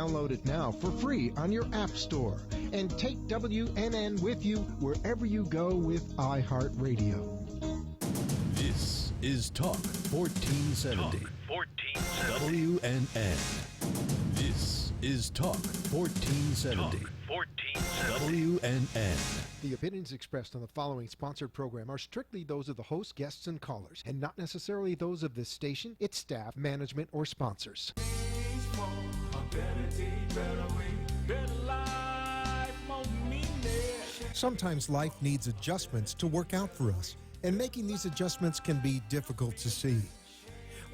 Download it now for free on your App Store. And take WNN with you wherever you go with iHeartRadio. This is Talk 1470. Talk 1470. WNN. This is Talk 1470. Talk 1470. WNN. The opinions expressed on the following sponsored program are strictly those of the host, guests, and callers, and not necessarily those of this station, its staff, management, or sponsors. Sometimes life needs adjustments to work out for us, and making these adjustments can be difficult to see.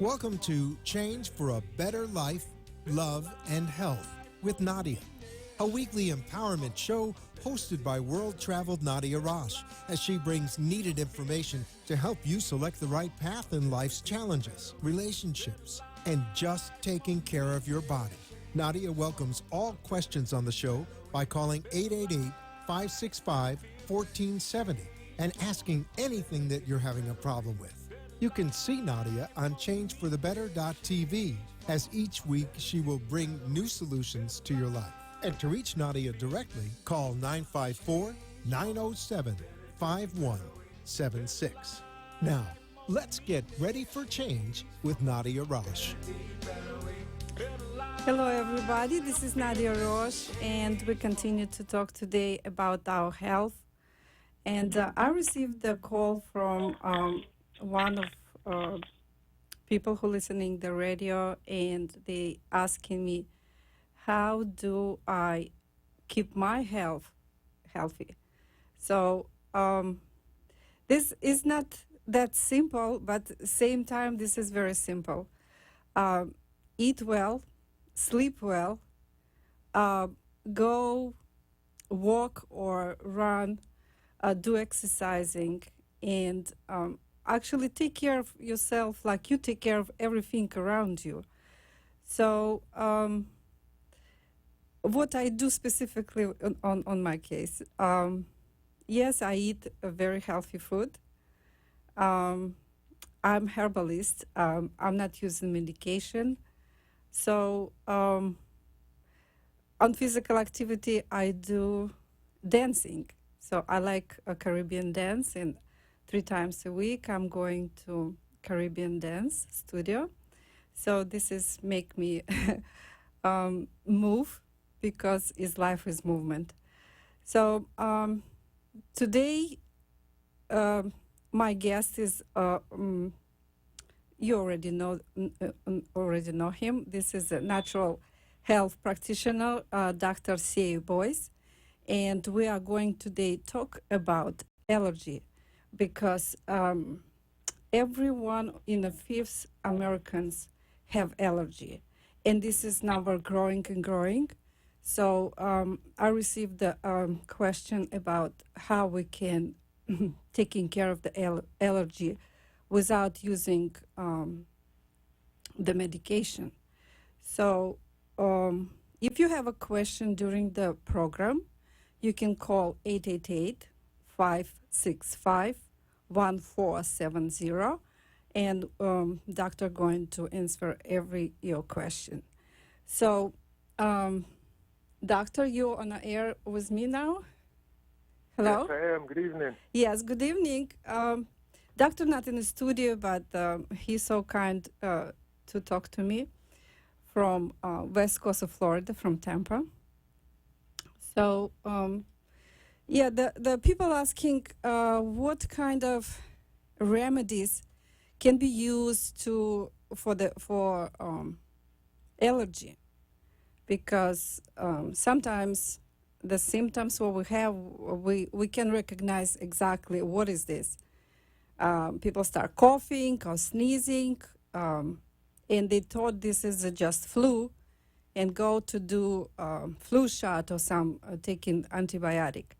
Welcome to Change for a Better Life, Love, and Health with Nadia, a weekly empowerment show hosted by world-traveled Nadia Rosh, as she brings needed information to help you select the right path in life's challenges, relationships, and just taking care of your body. Nadia welcomes all questions on the show by calling 888-565-1470 and asking anything that you're having a problem with. You can see Nadia on changeforthebetter.tv, as each week she will bring new solutions to your life. And to reach Nadia directly, call 954-907-5176. Now, let's get ready for change with Nadia Rosh. Hello, everybody. This is Nadia Rosh, and we continue to talk today about our health. And I received a call from one of people who listening the radio, and they asking me, how do I keep my health healthy? So this is not that simple, but at the same time, this is very simple. Eat well, sleep well, go walk or run, do exercising, and actually take care of yourself like you take care of everything around you. So what I do specifically on my case, yes, I eat a very healthy food. I'm herbalist. I'm not using medication. So on physical activity, I do dancing. So I like a Caribbean dance, and 3 times a week I'm going to Caribbean dance studio. So this is make me move, because life is movement. So today my guest is you already know him. This is a natural health practitioner, Dr. C.A. Boyce, and we are going today talk about allergy, because everyone in the 5th Americans have allergy, and this is number growing and growing. So I received the question about how we can taking care of the allergy without using the medication. So if you have a question during the program, you can call 888-565-1470, and doctor going to answer every your question. So doctor, you're on the air with me now? Hello? Yes, I am. Good evening. Yes, good evening. Doctor not in the studio, but he's so kind to talk to me from west coast of Florida, from Tampa. So, the people asking what kind of remedies can be used for allergy, because sometimes the symptoms what we have, we can recognize exactly what is this. People start coughing or sneezing, and they thought this is just flu, and go to do flu shot or some taking antibiotic,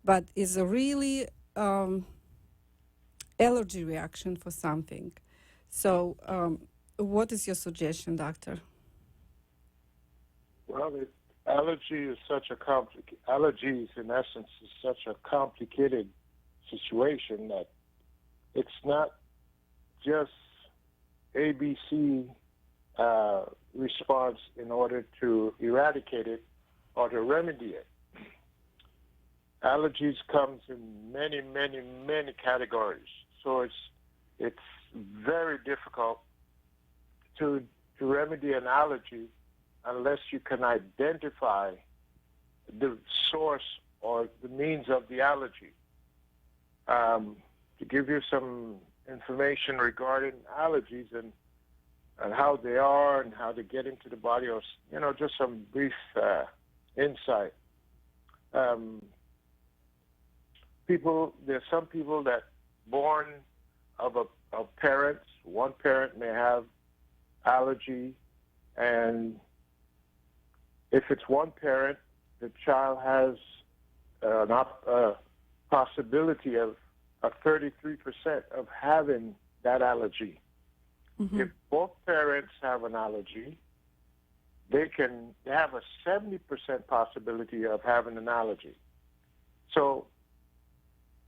but it's a really allergy reaction for something. So, what is your suggestion, doctor? Well, allergies in essence is such a complicated situation that it's not just ABC response in order to eradicate it or to remedy it. Allergies comes in many, many, many categories. So it's very difficult to remedy an allergy unless you can identify the source or the means of the allergy. To give you some information regarding allergies and how they are and how they get into the body, or just some brief insight. There's some people that born of parents. One parent may have allergy, and if it's one parent, the child has a possibility of 33% of having that allergy. Mm-hmm. If both parents have an allergy, they have a 70% possibility of having an allergy. So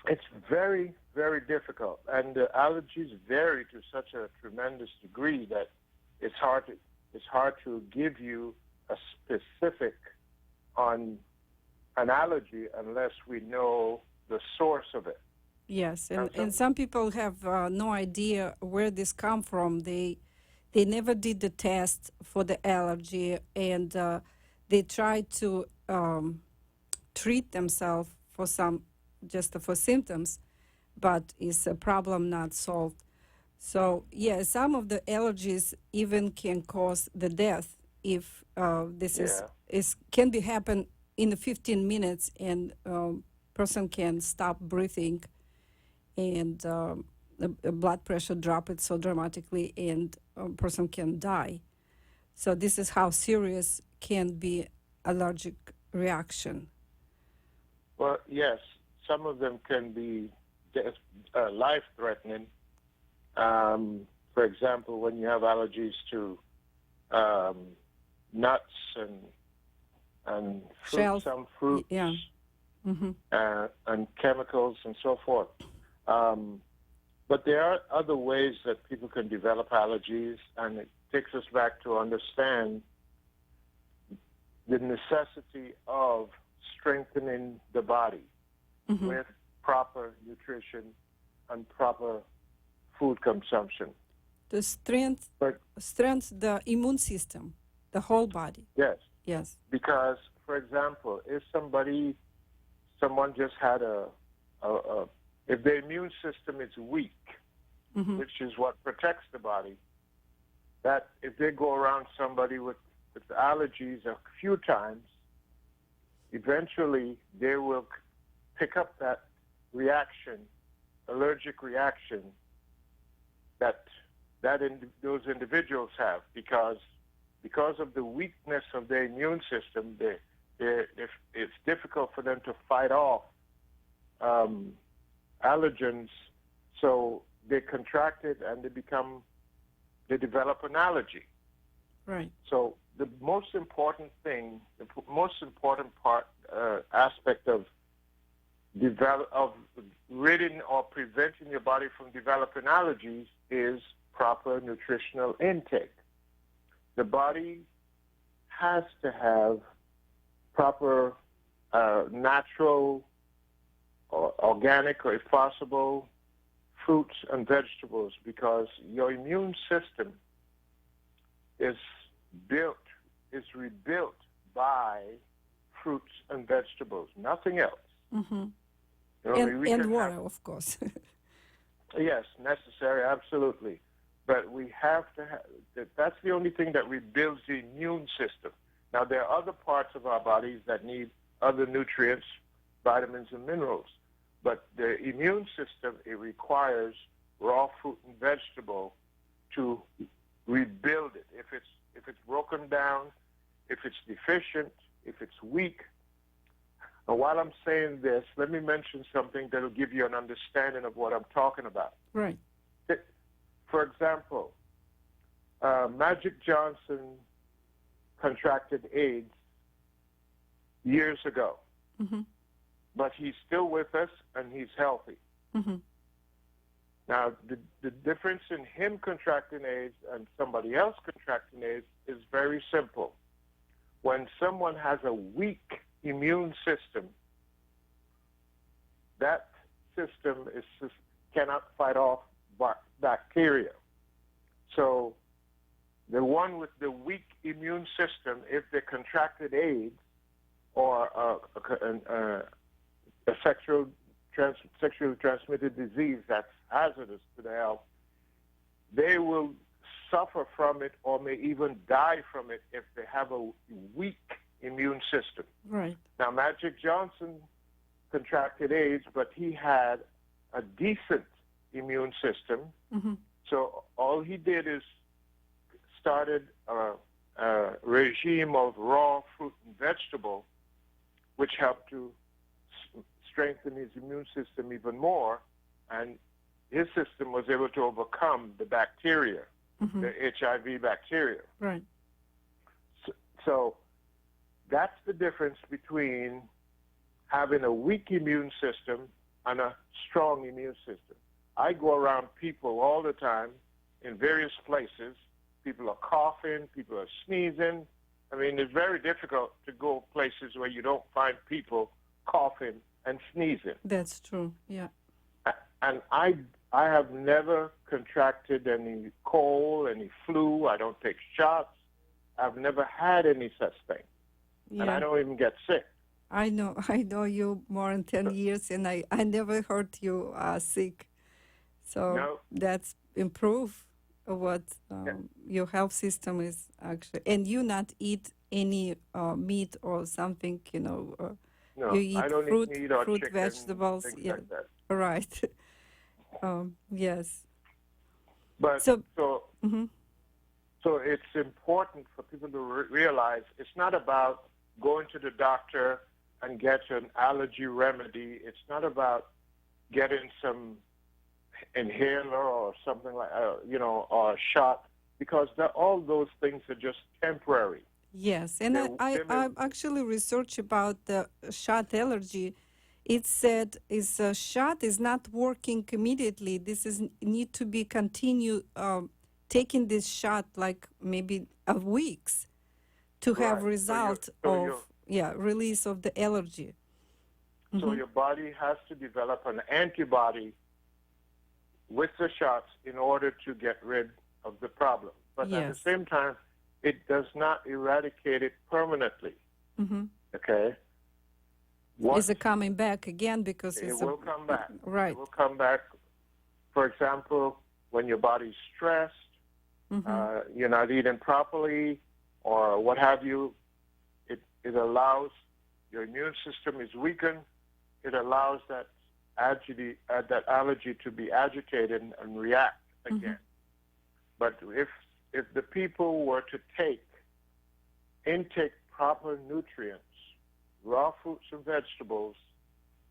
it's very, very difficult, and the allergies vary to such a tremendous degree that it's hard to give you a specific on an allergy unless we know the source of it. Yes, and some people have no idea where this come from. They never did the test for the allergy, and they try to treat themselves for for symptoms, but it's a problem not solved. So yeah, some of the allergies even can cause the death if this can be happen in the 15 minutes, and person can stop breathing, and the blood pressure drop it so dramatically, and a person can die. So this is how serious can be allergic reaction. Well, yes, some of them can be life-threatening. For example, when you have allergies to nuts and fruit, some fruits, yeah. Mm-hmm. And chemicals and so forth. But there are other ways that people can develop allergies, and it takes us back to understand the necessity of strengthening the body Mm-hmm. with proper nutrition and proper food consumption. To strengthen the immune system, the whole body. Yes. Yes. Because, for example, if someone just had if the immune system is weak, Mm-hmm. which is what protects the body, that if they go around somebody with allergies a few times, eventually they will pick up that reaction, allergic reaction that those individuals have because of the weakness of their immune system. It's difficult for them to fight off allergens, so they contract it and they develop an allergy. Right. So the most important aspect of ridding or preventing your body from developing allergies is proper nutritional intake. The body has to have proper natural or organic, or if possible, fruits and vegetables, because your immune system is rebuilt by fruits and vegetables, nothing else. Mm-hmm. And water, of course. Yes, necessary, absolutely. But we have to that's the only thing that rebuilds the immune system. Now, there are other parts of our bodies that need other nutrients, vitamins and minerals. But the immune system, it requires raw fruit and vegetable to rebuild it. If it's broken down, if it's deficient, if it's weak. And while I'm saying this, let me mention something that will give you an understanding of what I'm talking about. Right. For example, Magic Johnson contracted AIDS years ago, Mm-hmm. but he's still with us and he's healthy. Mm-hmm. Now, the difference in him contracting AIDS and somebody else contracting AIDS is very simple. When someone has a weak immune system, that system cannot fight off bacteria. So the one with the weak immune system, if they contracted AIDS or a sexually transmitted disease that's hazardous to their health, they will suffer from it or may even die from it if they have a weak immune system. Right. Now, Magic Johnson contracted AIDS, but he had a decent immune system. Mm-hmm. So all he did is started a regime of raw fruit and vegetable, which helped to strengthen his immune system even more, and his system was able to overcome the bacteria, Mm-hmm. the HIV bacteria. Right. So that's the difference between having a weak immune system and a strong immune system. I go around people all the time in various places. People are coughing, people are sneezing. I mean, it's very difficult to go places where you don't find people coughing and sneezing. That's true. Yeah. And I have never contracted any cold, any flu. I don't take shots. I've never had any such thing. Yeah. And I don't even get sick. I know you more than 10 years, and I never heard you sick. So No. that's improve what your health system is actually. And you not eat any meat or something, No, you eat I don't fruit, eat meat or fruit, chicken, vegetables. things Yeah, like that. right. Yes. But So- so Mhm. it's important for people to realize it's not about going to the doctor and get an allergy remedy. It's not about getting some inhaler or something like or a shot, because all those things are just temporary. Yes, and They I actually researched about the shot allergy. It said is a shot is not working immediately. This is need to be continue taking this shot like maybe of weeks to have Right. result of release of the allergy. So your body has to develop an antibody with the shots in order to get rid of the problem. But at the Yes. same time, it does not eradicate it permanently. Mm-hmm. Okay? Is it coming back again because It it's will come back. Right. It will come back. For example, when your body's stressed, you're not eating properly, or what have you, it allows your immune system is weakened. It allows that allergy to be agitated and react again. But if the people were to intake proper nutrients, raw fruits and vegetables,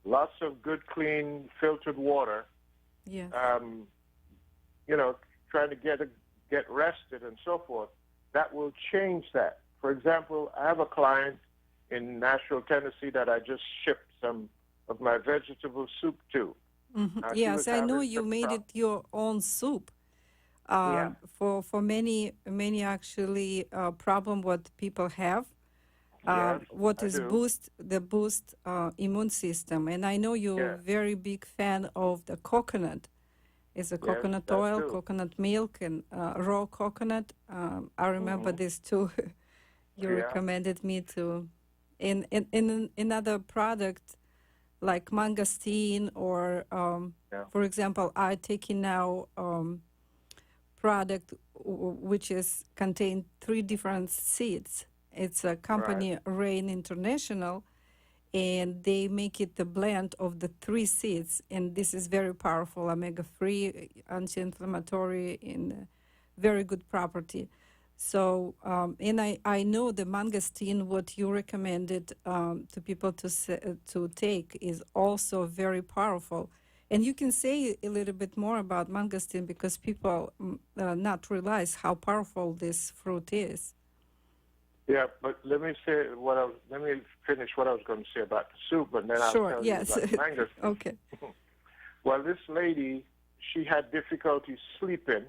lots of good, clean, filtered water, Yes. trying to get rested and so forth, that will change that. For example, I have a client in Nashville, Tennessee that I just shipped some of my vegetable soup to. She Yes, was I know having you some made it your own soup. For many actually problem what people have. Yes, What I is do. boost immune system, and I know you're Yes. very big fan of the coconut. It's a coconut that oil, too. coconut milk, and raw coconut. I remember this too. You Yeah. recommended me to. In another product like mangosteen or for example, I taking now product which is contain 3 different seeds. It's a company Rain International, and they make it the blend of the 3 seeds, and this is very powerful, omega-3, anti-inflammatory, and very good property. So, and I know the mangosteen, what you recommended to people to take, is also very powerful. And you can say a little bit more about mangosteen because people not realize how powerful this fruit is. Yeah, but let me finish what I was going to say about the soup, and then I'll Sure. tell Yes. you about the mango. Okay. Well, this lady she had difficulty sleeping.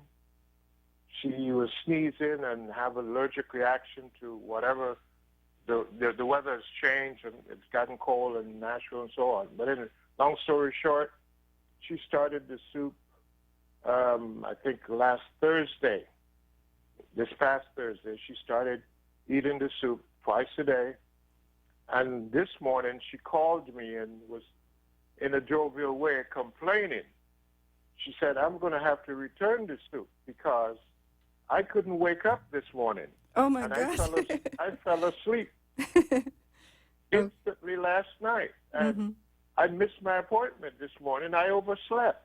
She was sneezing and have allergic reaction to whatever. The weather has changed and it's gotten cold in Nashville and so on. But long story short, she started the soup, I think last Thursday. This past Thursday, she started eating the soup twice a day. And this morning, she called me and was in a jovial way complaining. She said, I'm going to have to return the soup because I couldn't wake up this morning. Oh, my and gosh. I fell asleep instantly last night. And I missed my appointment this morning. I overslept.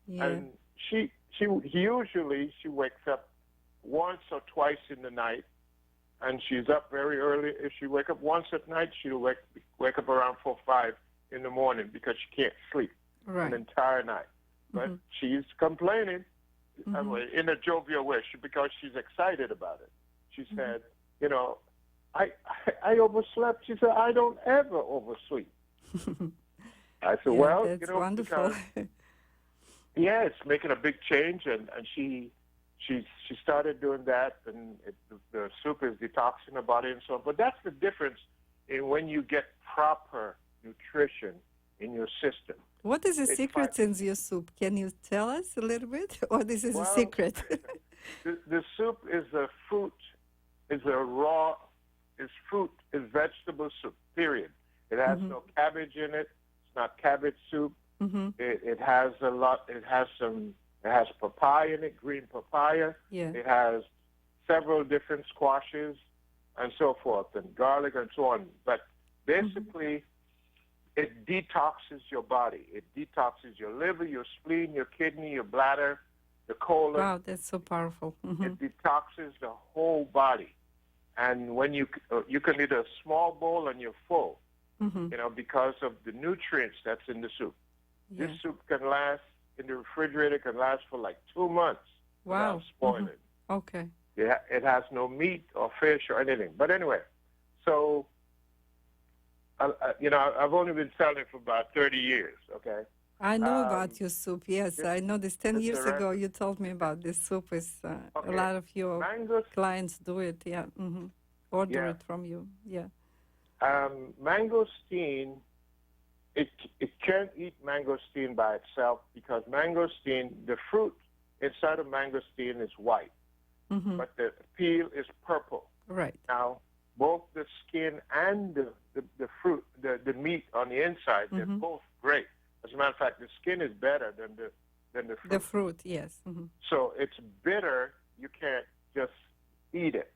Yeah. And she usually wakes up once or twice in the night, and she's up very early. If she wake up once at night, she'll wake up around 4 or 5 in the morning because she can't sleep an entire night. But she's complaining in a jovial way because she's excited about it. She said, I overslept. She said, I don't ever oversleep. I said, well, that's wonderful. Yeah, it's making a big change, and she started doing that, and the soup is detoxing the body and so on. But that's the difference in when you get proper nutrition in your system. What is the secret in your soup? Can you tell us a little bit, or this is a secret? the soup is a fruit, is vegetable soup. Period. It has no cabbage in it. It's not cabbage soup. It has a lot. It has papaya in it, green papaya. Yeah. It has several different squashes and so forth, and garlic and so on. But basically, it detoxes your body. It detoxes your liver, your spleen, your kidney, your bladder, the colon. Wow, that's so powerful. It detoxes the whole body. And when you can eat a small bowl and you're full, because of the nutrients that's in the soup. Yeah. This soup can last in the refrigerator, can last for like 2 months without spoiling. Okay. It has no meat or fish or anything. But anyway, so, I've only been selling it for about 30 years, okay? I know about your soup, yes. I know this 10 years ago you told me about this soup. A lot of your clients do it, yeah. Order it from you, yeah. Mangosteen, it can't eat mangosteen by itself because mangosteen, the fruit inside of mangosteen is white, but the peel is purple. Right. Now, both the skin and the fruit, the meat on the inside, they're both great. As a matter of fact, the skin is better than the fruit. The fruit, yes. So it's bitter. You can't just eat it.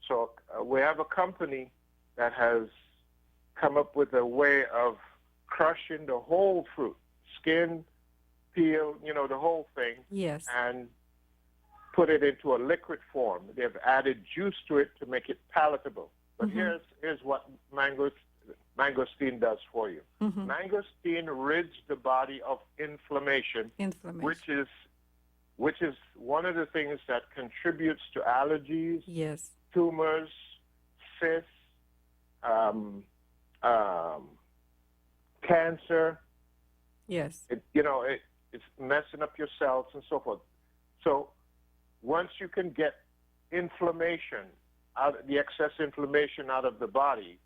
So we have a company that has come up with a way of crushing the whole fruit, skin, peel, the whole thing. Yes. And put it into a liquid form. They've added juice to it to make it palatable. But here's what mangosteen does for you. Mangosteen rids the body of inflammation, which is one of the things that contributes to allergies, yes, tumors, cysts, cancer. Yes. It's messing up your cells and so forth. So once you can get inflammation the excess inflammation out of the body,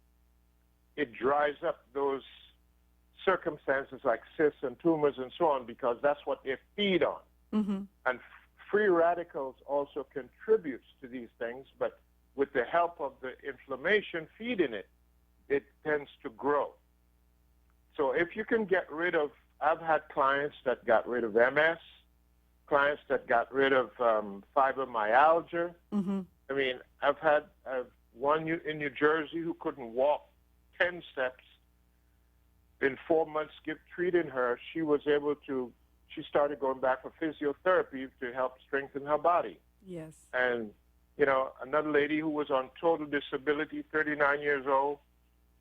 it dries up those circumstances like cysts and tumors and so on because that's what they feed on. And free radicals also contributes to these things, but with the help of the inflammation feeding it, it tends to grow. So if you can get rid of, I've had clients that got rid of MS, clients that got rid of fibromyalgia. I mean, I've one in New Jersey who couldn't walk 10 steps. In 4 months, treating her, she started going back for physiotherapy to help strengthen her body. Yes. And, another lady who was on total disability, 39 years old,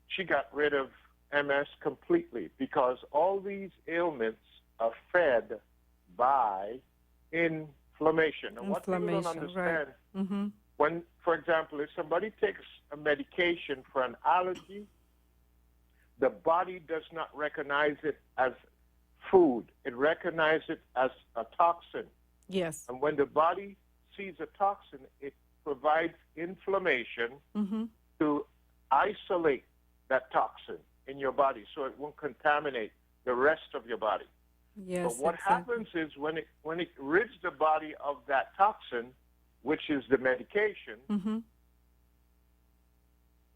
she got rid of MS completely because all these ailments are fed by inflammation. And what people don't understand, when, for example, if somebody takes a medication for an allergy, the body does not recognize it as food. It recognizes it as a toxin. Yes. And when the body sees a toxin, it provides inflammation to isolate that toxin in your body so it won't contaminate the rest of your body. Yes. But what happens is when it rids the body of that toxin, which is the medication,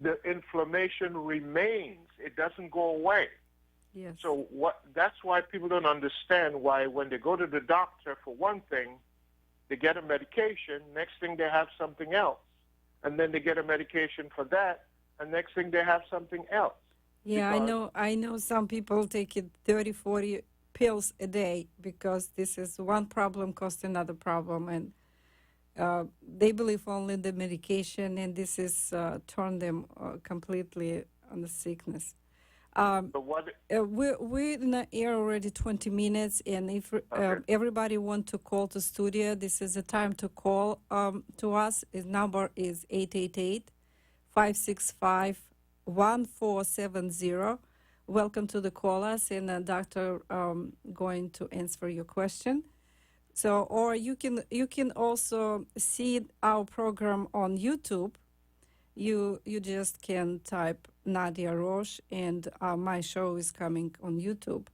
the inflammation remains. It doesn't go away. Yes. So that's why people don't understand why when they go to the doctor for one thing, they get a medication, next thing they have something else. And then they get a medication for that, and next thing they have something else. Yeah, I know some people take it 30, 40 pills a day because this is one problem caused another problem, and they believe only the medication, and this is turned them completely on the sickness. We're in the air already 20 minutes, and if everybody want to call to studio, this is the time to call to us. His number is 888-565-1470. Welcome to the callers, and the doctor going to answer your question. So, or you can also see our program on YouTube. You just can type Nadia Rosh, and my show is coming on YouTube,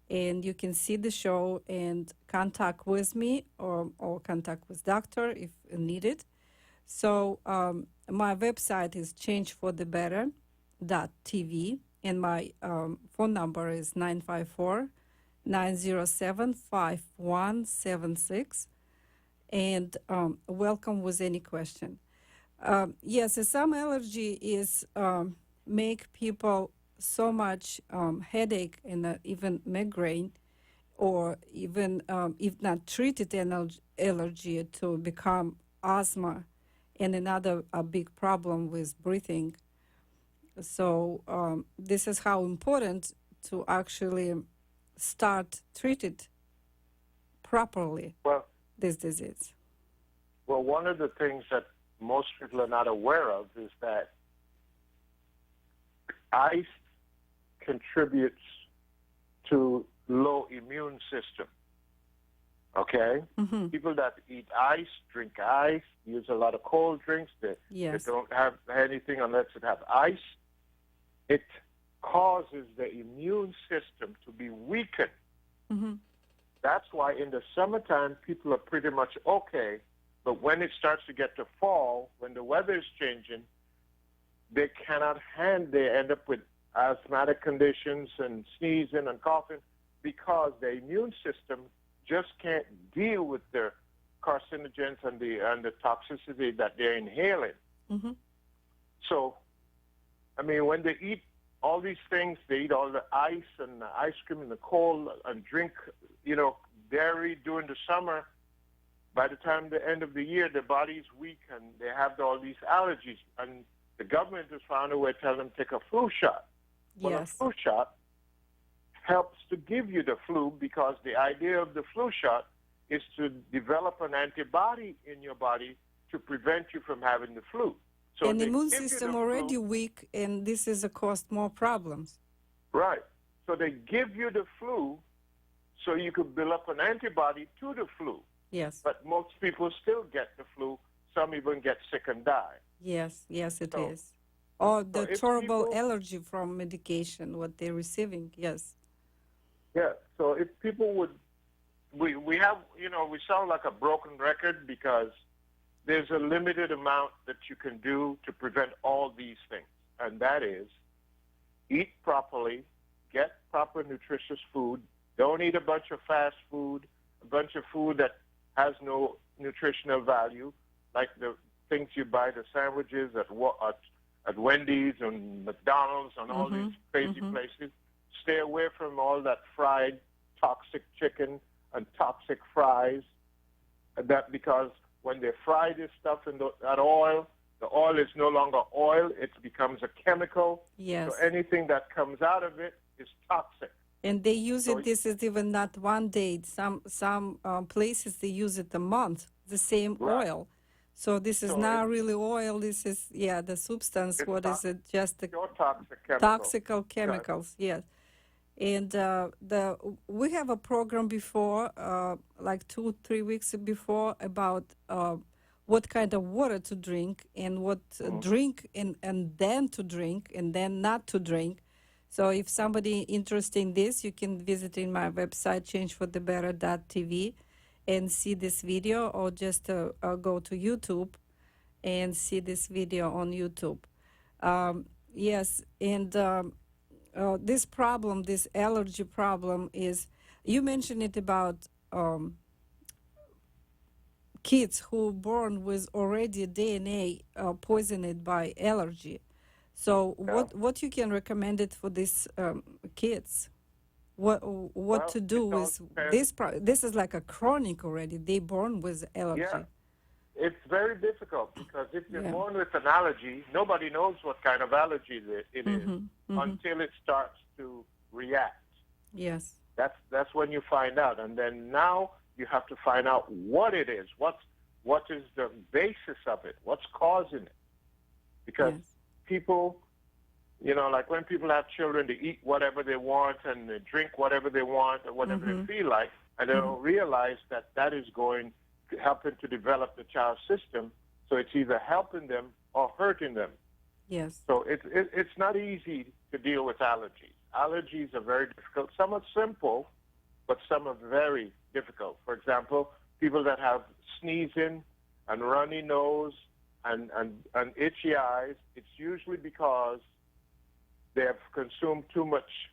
and you can see the show and contact with me or contact with doctor if needed. So my website is changeforthebetter.tv, and my phone number is 954-907-5176, and welcome with any question. Yes, some allergy is make people so much headache and even migraine, or even if not treated allergy to become asthma and another big problem with breathing. So this is how important to actually start treated properly this disease. Well, one of the things that most people are not aware of is that ice contributes to low immune system. Okay? People that eat ice, drink ice, use a lot of cold drinks, they don't have anything unless it have ice. It causes the immune system to be weakened. That's why in the summertime, people are pretty much okay. But when it starts to get to fall, when the weather is changing, they cannot they end up with asthmatic conditions and sneezing and coughing because the immune system just can't deal with the carcinogens and the toxicity that they're inhaling. So, I mean, when they eat all these things, they eat all the ice and the ice cream and the cold and drink, dairy during the summer. By the time the end of the year, their body's weak and they have all these allergies. And the government has found a way to tell them take a flu shot. Well, a flu shot helps to give you the flu because the idea of the flu shot is to develop an antibody in your body to prevent you from having the flu. So and the immune system already weak, and this is caused more problems. Right. So they give you the flu so you could build up an antibody to the flu. Yes. But most people still get the flu. Some even get sick and die. Yes, it is. Or the terrible allergy from medication, what they're receiving, yes. Yeah, so if people would, we have, we sound like a broken record because there's a limited amount that you can do to prevent all these things. And that is eat properly, get proper nutritious food, don't eat a bunch of fast food, a bunch of food that has no nutritional value, like the things you buy, the sandwiches at Wendy's and McDonald's and all these crazy places. Stay away from all that fried toxic chicken and toxic fries. That because when they fry this stuff in that oil, the oil is no longer oil; it becomes a chemical. Yes. So anything that comes out of it is toxic. And they use it. This is even not one day. Some places they use it a month. The same oil. So this is not really oil. This is the substance. What is it? Just the toxic chemicals. Toxical chemicals. Yes. And we have a program before, like 2-3 weeks before, about what kind of water to drink and what drink and then to drink and then not to drink. So if somebody interested in this, you can visit in my website changeforthebetter.tv and see this video, or just go to YouTube and see this video on YouTube. Yes, and this problem, this allergy problem, is, you mentioned it about kids who born with already DNA poisoned by allergy. So what you can recommend it for these kids? What Well, to do it all with depends. this? This is like a chronic already. They born with allergy. Yeah. It's very difficult because if you're Yeah. born with an allergy, nobody knows what kind of allergy it is until it starts to react. Yes. That's when you find out, and then now you have to find out what it is. What is the basis of it? What's causing it? Because Yes. people, like when people have children, they eat whatever they want and they drink whatever they want or whatever they feel like, and they don't realize that is helping to develop the child's system. So it's either helping them or hurting them. Yes. So it's not easy to deal with allergies. Allergies are very difficult. Some are simple, but some are very difficult. For example, people that have sneezing and runny nose and itchy eyes, it's usually because they have consumed too much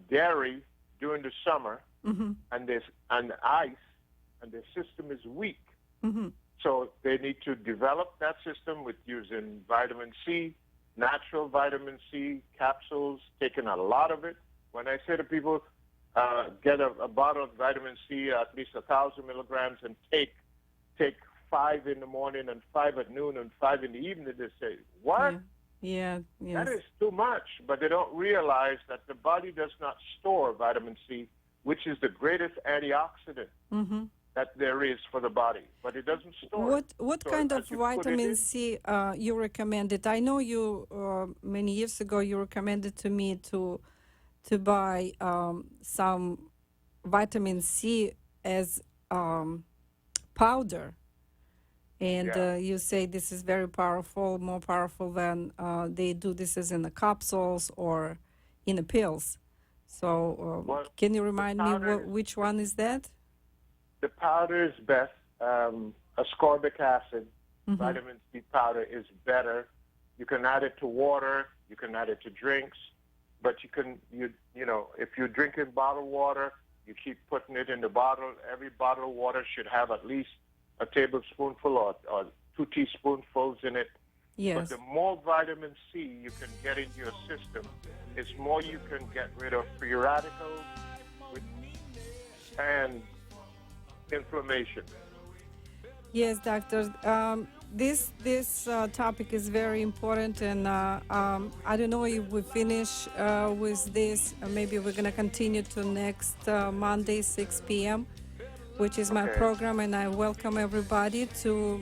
dairy during the summer and ice, and their system is weak. So they need to develop that system with using vitamin C, natural vitamin C capsules, taking a lot of it. When I say to people, get a bottle of vitamin C, at least 1,000 milligrams, and take 5 in the morning and 5 at noon and 5 in the evening, they say, what? Yeah. Yes. That is too much. But they don't realize that the body does not store vitamin C, which is the greatest antioxidant that there is for the body. But it doesn't store it. What So kind as of you put it vitamin in- C you recommended? I know you many years ago you recommended to me to buy some vitamin C as powder, and Yeah. you say this is very powerful, more powerful than they do this as in the capsules or in the pills. So Well, can you remind me powder is- which one is that? The powder is best. Ascorbic acid, vitamin C powder is better. You can add it to water. You can add it to drinks. But if you're drinking bottled water, you keep putting it in the bottle. Every bottle of water should have at least a tablespoonful or 2 teaspoonfuls in it. Yes. But the more vitamin C you can get into your system, it's more you can get rid of free radicals and inflammation. Yes, doctor. This topic is very important, and I don't know if we finish with this. Maybe we're gonna continue to next Monday, 6 p.m., which is my Okay. program, and I welcome everybody to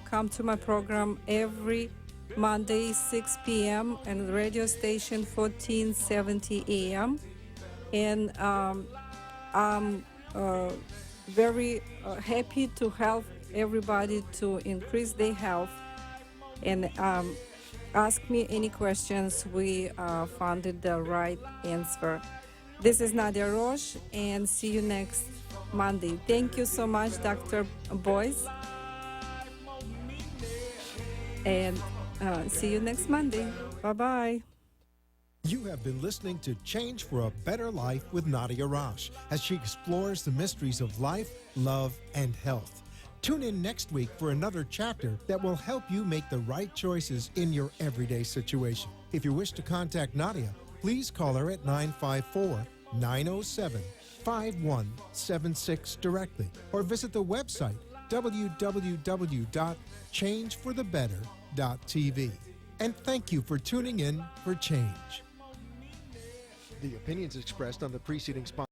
come to my program every Monday, 6 p.m. and the radio station 1470 a.m. And I'm very happy to help everybody to increase their health, and ask me any questions. We found the right answer. This is Nadia Rosh, and see you next Monday. Thank you so much, Dr. Boyce, and see you next Monday. Bye-bye. You have been listening to Change for a Better Life with Nadia Rosh as she explores the mysteries of life, love, and health. Tune in next week for another chapter that will help you make the right choices in your everyday situation. If you wish to contact Nadia, please call her at 954-907-5176 directly, or visit the website www.changeforthebetter.tv. And thank you for tuning in for Change. The opinions expressed on the preceding spot.